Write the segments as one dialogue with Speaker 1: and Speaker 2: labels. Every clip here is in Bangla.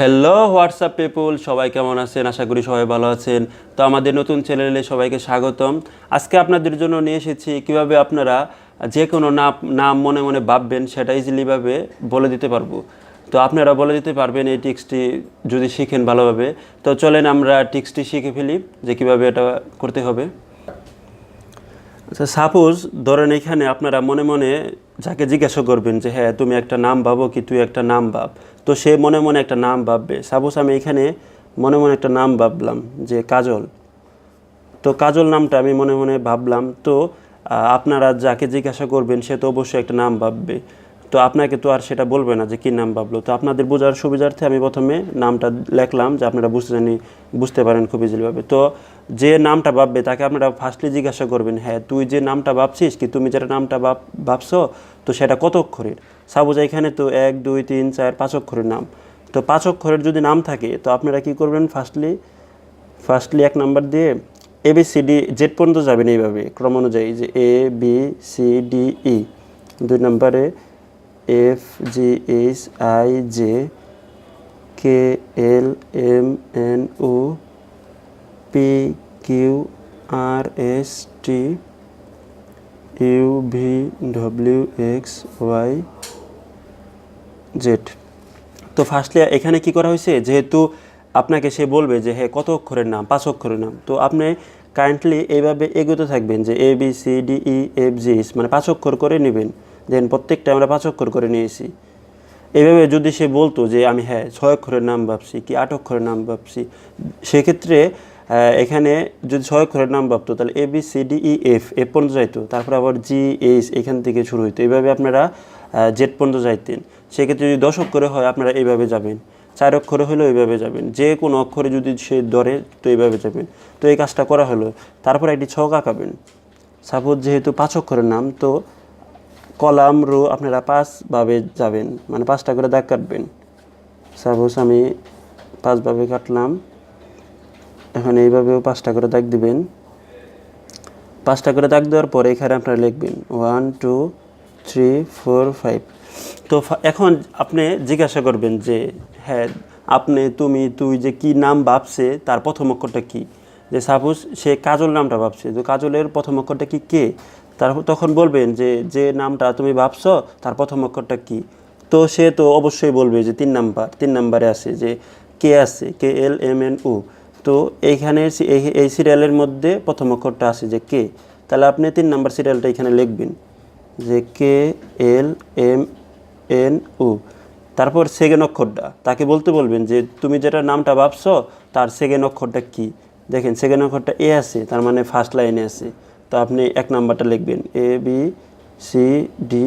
Speaker 1: হ্যালো হোয়াটসঅ্যাপ পিপুল, সবাই কেমন আছেন? আশা করি সবাই ভালো আছেন। তো আমাদের নতুন চ্যানেলে সবাইকে স্বাগতম। আজকে আপনাদের জন্য নিয়ে এসেছি কিভাবে আপনারা যে কোনো নাম মনে মনে ভাববেন সেটা ইজিলিভাবে বলে দিতে পারবো। তো আপনারা বলে দিতে পারবেন এই টিক্সটি যদি শিখেন ভালোভাবে। তো চলেন আমরা টিক্সটি শিখে ফেলি যে কীভাবে এটা করতে হবে। আচ্ছা, সাপোজ ধরেন এখানে আপনারা মনে মনে যাকে জিজ্ঞাসা করবেন যে হ্যাঁ তুমি একটা নাম ভাবো কি, তুই একটা নাম ভাব। তো সে মনে মনে একটা নাম ভাববে। সাপোজ আমি এখানে মনে মনে একটা নাম ভাবলাম যে কাজল। তো কাজল নামটা আমি মনে মনে ভাবলাম। তো আপনারা যাকে জিজ্ঞাসা করবেন সে তো অবশ্যই একটা নাম ভাববে। তো আপনাকে তো আর সেটা বলবে না যে কী নাম ভাবলো। তো আপনাদের বোঝার সুবিধার্থে আমি প্রথমে নামটা লিখলাম যে আপনারা বুঝতে পারেন খুব ইজিলিভাবে। তো যে নামটা ভাববে তাকে আপনারা ফার্স্টলি জিজ্ঞাসা করবেন, হ্যাঁ তুই যে নামটা ভাবছিস কি, তুমি যেটা নামটা ভাবছো তো সেটা কত অক্ষরের। সাপোজ এখানে তো 1 2 3 4 5 অক্ষরের নাম। তো 5 অক্ষরের যদি নাম থাকে তো আপনারা কি করবেন, ফার্স্টলি 1 নাম্বার দিয়ে ABCD জেড পর্যন্ত যাবেন এইভাবে ক্রম অনুযায়ী, যে ABCDE। 2 নম্বরে FGHIJ KLMNO PQRST UVWXYZ। তো ফার্স্টলি এখানে কি করা হয়েছে, যেহেতু আপনাকে সে বলবে যে হ্যাঁ কত অক্ষরের নাম, 5 অক্ষরের নাম। তো আপনি কারেন্টলি এইভাবে এগোতে থাকবেন যে ABCDEFG, মানে 5 অক্ষর করে নেবেন। দেন প্রত্যেকটা আমরা 5 অক্ষর করে নিয়েছি। এইভাবে যদি সে বলতো যে আমি হ্যাঁ 6 অক্ষরের নাম ভাবছি কি 8 অক্ষরের নাম ভাবছি, সেক্ষেত্রে এখানে যদি 6 অক্ষরের নাম ভাবতো তাহলে ABCDEF পর্যন্ত যাইতো, তারপরে আবার GH এখান থেকে শুরু হইতো। এইভাবে আপনারা জেড পর্যন্ত যাইতেন। সেক্ষেত্রে যদি 10 অক্ষরে হয় আপনারা এইভাবে যাবেন, 4 অক্ষরে হলেও এইভাবে যাবেন, যে কোনো অক্ষরে যদি সে ধরে তো এইভাবে যাবেন। তো এই কাজটা করা হলো। তারপরে একটি ছক আঁকাবেন। সাপোজ যেহেতু 5 অক্ষরের নাম, তো কলাম রো আপনারা 5ভাবে যাবেন, মানে 5টা করে দাগ কাটবেন। সাপোজ আমি 5ভাবে কাটলাম। এখন এইভাবেও 5টা করে দাগ দিবেন। 5টা করে দাগ দেওয়ার পরে এখানে আপনারা লিখবেন 1 2 3 4 5। তো এখন আপনি জিজ্ঞাসা করবেন যে হ্যাঁ আপনি তুমি তুই যে কি নাম ভাবছে তার প্রথম অক্ষরটা কী। যে সাপোজ সে কাজল নামটা ভাবছে, তো কাজলের প্রথম অক্ষরটা কি কে। তখন বলবেন যে যে নামটা তুমি ভাবছো তার প্রথম অক্ষরটা কী। তো সে তো অবশ্যই বলবে যে 3 নাম্বারে আছে যে কে আছে, KLMNO। তো এইখানে এই সিরিয়ালের মধ্যে প্রথম অক্ষরটা আছে যে কে। তাহলে আপনি 3 নাম্বার সিরিয়ালটা এখানে লিখবেন যে KLMNO। তারপর সেকেন্ড অক্ষরটা তাকে বলতে বলবেন যে তুমি যেটা নামটা ভাবছো তার সেকেন্ড অক্ষরটা কী। দেখেন সেকেন্ড অক্ষরটা এ আছে, তার মানে ফার্স্ট লাইনে আছে। তো আপনি 1 নাম্বারটা লিখবেন ABCDE।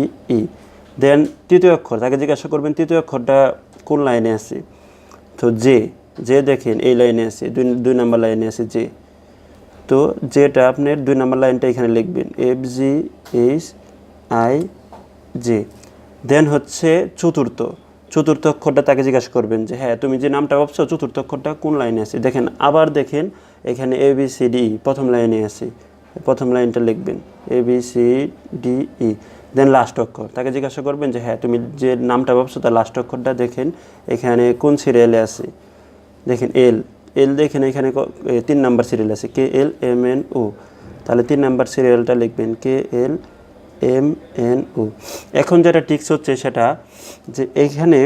Speaker 1: দেন তৃতীয় অক্ষর তাকে জিজ্ঞাসা করবেন তৃতীয় অক্ষরটা কোন লাইনে আছে। তো যে দেখেন এই লাইনে আছে, 2 নাম্বার লাইনে আছে যে। তো যেটা আপনার 2 নাম্বার লাইনটা এখানে লিখবেন FGHIJ। দেন হচ্ছে চতুর্থ অক্ষরটা তাকে জিজ্ঞাসা করবেন যে হ্যাঁ তুমি যে নামটা ভাবছো চতুর্থ অক্ষরটা কোন লাইনে আছে। দেখেন আবার দেখেন এখানে ABCDE প্রথম লাইনে আছে, প্রথম লাইনটা লিখবেন ABCDE। দেন লাস্ট অক্ষর তাকে জিজ্ঞাসা করবেন যে হ্যাঁ তুমি যে নামটা ভাবছো তার লাস্ট অক্ষরটা দেখেন এখানে কোন সিরিয়ালে আছে। দেখেন এল দেখেন এখানে 3 নাম্বার সিরিয়াল আছে KLMNO। তাহলে 3 নাম্বার সিরিয়ালটা লিখবেন KLMNO। এখন যেটা টিক্স হচ্ছে সেটা যে এইখানে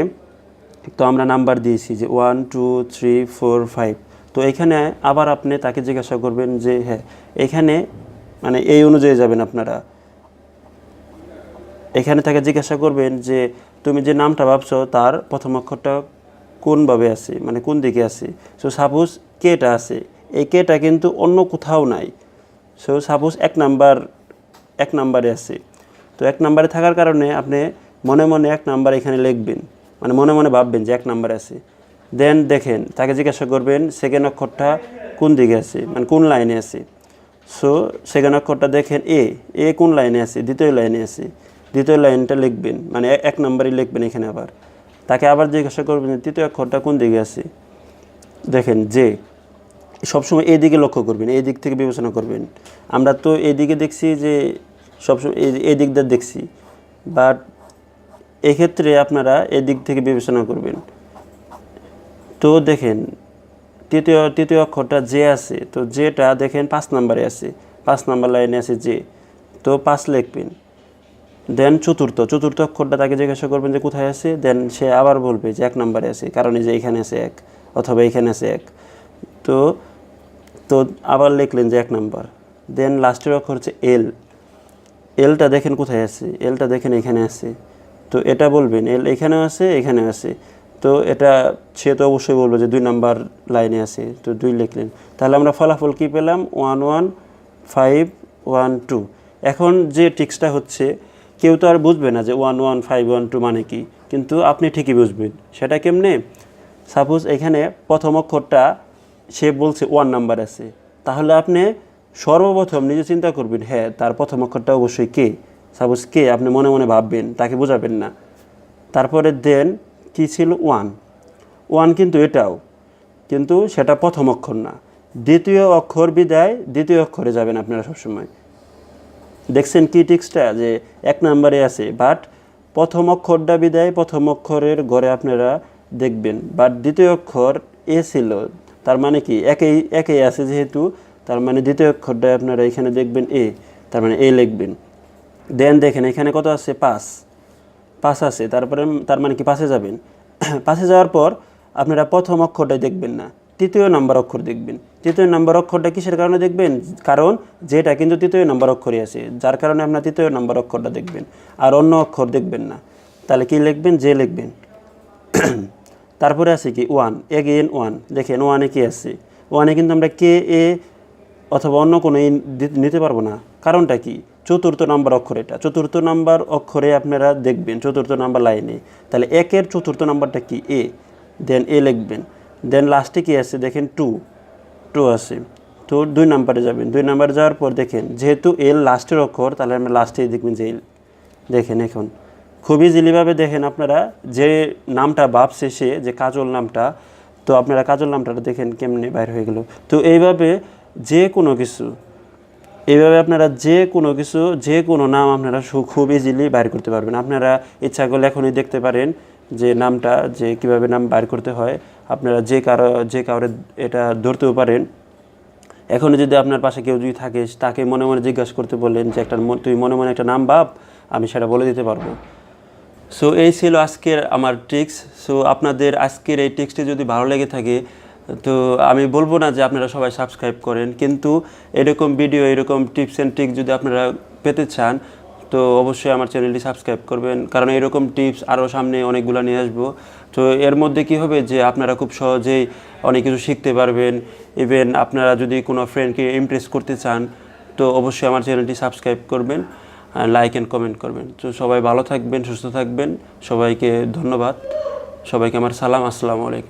Speaker 1: তো আমরা নাম্বার দিয়েছি যে 1 2 3 4 5। তো এখানে আবার আপনি তাকে জিজ্ঞাসা করবেন যে হ্যাঁ এখানে মানে এই অনুযায়ী যাবেন আপনারা। এখানে তাকে জিজ্ঞাসা করবেন যে তুমি যে নামটা ভাবছো তার প্রথম অক্ষরটা কোনভাবে আছে, মানে কোন দিকে আছে। সো সাপোজ কেটা আছে, এই কেটা কিন্তু অন্য কোথাও নাই। সো সাপোজ 1 নাম্বারে আছে। তো 1 নাম্বারে থাকার কারণে আপনি মনে মনে 1 নাম্বার এখানে লিখবেন, মানে মনে মনে ভাববেন যে 1 নাম্বারে আছে। দেন দেখেন তাকে জিজ্ঞাসা করবেন সেকেন্ড অক্ষরটা কোন দিকে আছে, মানে কোন লাইনে আছে। সো সেকেন্ড অক্ষরটা দেখেন এ কোন লাইনে আছে, দ্বিতীয় লাইনে আছে। দ্বিতীয় লাইনটা লিখবেন, মানে 1 নাম্বারই লিখবেন এখানে। আবার তাকে আবার জিজ্ঞাসা করবেন যে তৃতীয় অক্ষরটা কোন দিকে আছে। দেখেন যে সবসময় এই দিকে লক্ষ্য করবেন, এই দিক থেকে বিবেচনা করবেন। আমরা তো এই দিকে দেখছি যে সবসময় এই দিক দিয়ে দেখছি, বাট এক্ষেত্রে আপনারা এই দিক থেকে বিবেচনা করবেন। তো দেখেন তৃতীয় অক্ষরটা জে আছে, তো জেটা দেখেন 5 নম্বরে আছে, 5 নম্বর লাইনে আছে জে, তো 5 লিখবেন। দেন চতুর্থ অক্ষরটা তাকে জিজ্ঞাসা করবেন যে কোথায় আছে, দেন সে আবার বলবে যে 1 নম্বরে আছে, কারণ এই যে এখানে আছে 1 অথবা এখানে আছে 1। তো তো আবার লিখলেন যে 1 নম্বর। দেন লাস্টের অক্ষর হচ্ছে এল, এলটা দেখেন কোথায় আছে, এলটা দেখেন এখানে আছে, তো এটা বলবেন এল এখানেও আছে এখানেও আছে, তো এটা সে তো অবশ্যই বলবে যে 2 নাম্বার লাইনে আছে, তো 2 লিখলেন। তাহলে আমরা ফলাফল কি পেলাম, 1 1 5 1 2। এখন যে ট্রিক্সটা হচ্ছে, কেউ তো আর বুঝবে না যে 1 1 5 1 2 মানে কি, কিন্তু আপনি ঠিকই বুঝবেন। সেটা কেমনে, সাপোজ এখানে প্রথম অক্ষরটা সে বলছে 1 নাম্বার আছে, তাহলে আপনি সর্বপ্রথম নিজে চিন্তা করবেন, হ্যাঁ তার প্রথম অক্ষরটা অবশ্যই কে, সাপোজ কে আপনি মনে মনে ভাববেন, তাকে বোঝাবেন না। তারপরে দেন কি ছিল 1 1, কিন্তু এটাও, কিন্তু সেটা প্রথম অক্ষর না, দ্বিতীয় অক্ষর বিদায় দ্বিতীয় অক্ষরে যাবেন আপনারা সবসময়। দেখছেন কি টিক্সটা, যে 1 নম্বরে আছে বাট প্রথম অক্ষরটা বিদায় প্রথম অক্ষরের ঘরে আপনারা দেখবেন, বাট দ্বিতীয় অক্ষর এ ছিল, তার মানে কি একই আছে যেহেতু, তার মানে দ্বিতীয় অক্ষরটা আপনারা এখানে দেখবেন এ, তার মানে এ লিখবেন। দেন দেখেন এখানে কত আছে, 5 আছে, তারপরে তার মানে কি 5-এ যাবেন। 5-এ যাওয়ার পর আপনারা প্রথম অক্ষরটাই দেখবেন না, তৃতীয় নাম্বার অক্ষর দেখবেন। তৃতীয় নাম্বার অক্ষরটা কিসের কারণে দেখবেন, কারণ যেটা কিন্তু তৃতীয় নাম্বার অক্ষরই আছে, যার কারণে আপনার তৃতীয় নাম্বার অক্ষরটা দেখবেন, আর অন্য অক্ষর দেখবেন না। তাহলে কি লিখবেন, যে লিখবেন। তারপরে আছে কি 1, এগেইন 1, দেখেন 1-এ কি আছে, 1-এ কিন্তু আমরা কে এ অথবা অন্য কোনো নিতে পারবো না, কারণটা কি, চতুর্থ নাম্বার অক্ষর, এটা চতুর্থ নাম্বার অক্ষরে আপনারা দেখবেন, চতুর্থ নাম্বার লাইনে। তাহলে 1-এর চতুর্থ নাম্বারটা কি এ, দেন এ লিখবেন। দেন লাস্টে কি আছে দেখেন 2 আছে, তো 2 নাম্বারে যাবেন। 2 নাম্বারে যাওয়ার পর দেখেন যেহেতু এল লাস্টের অক্ষর, তাহলে আমরা লাস্টেই দেখবেন যে এল। দেখেন এখন খুব ইজিলিভাবে দেখেন আপনারা, যে নামটা ভাবছে সে, যে কাজল নামটা, তো আপনারা কাজল নামটা দেখেন কেমনে বাইর হয়ে গেল। তো এইভাবে যে কোনো কিছু, এইভাবে আপনারা যে কোনো নাম আপনারা খুব ইজিলি বাইর করতে পারবেন। আপনারা ইচ্ছা করলে এখনই দেখতে পারেন যে নামটা, যে কিভাবে নাম বাইর করতে হয়। আপনারা যে কাউরে এটা ধরতেও পারেন। এখনই যদি আপনার পাশে কেউ যদি থাকে, তাকে মনে মনে জিজ্ঞাসা করতে বললেন যে তুই মনে মনে একটা নাম ভাব, আমি সেটা বলে দিতে পারবো। সো এই ছিল আজকের আমার ট্রিক্স। সো আপনাদের আজকের এই ট্রিক্সটি যদি ভালো লেগে থাকে, তো আমি বলবো না যে আপনারা সবাই সাবস্ক্রাইব করেন, কিন্তু এরকম ভিডিও, এরকম টিপস অ্যান্ড ট্রিক্স যদি আপনারা পেতে চান, তো অবশ্যই আমার চ্যানেলটি সাবস্ক্রাইব করবেন, কারণ এরকম টিপস আরও সামনে অনেকগুলো নিয়ে আসবো। তো এর মধ্যে কি হবে যে আপনারা খুব সহজেই অনেক কিছু শিখতে পারবেন। ইভেন আপনারা যদি কোনো ফ্রেন্ডকে ইমপ্রেস করতে চান, তো অবশ্যই আমার চ্যানেলটি সাবস্ক্রাইব করবেন, লাইক অ্যান্ড কমেন্ট করবেন। তো সবাই ভালো থাকবেন, সুস্থ থাকবেন, সবাইকে ধন্যবাদ, সবাইকে আমার সালাম, আসসালামু আলাইকুম।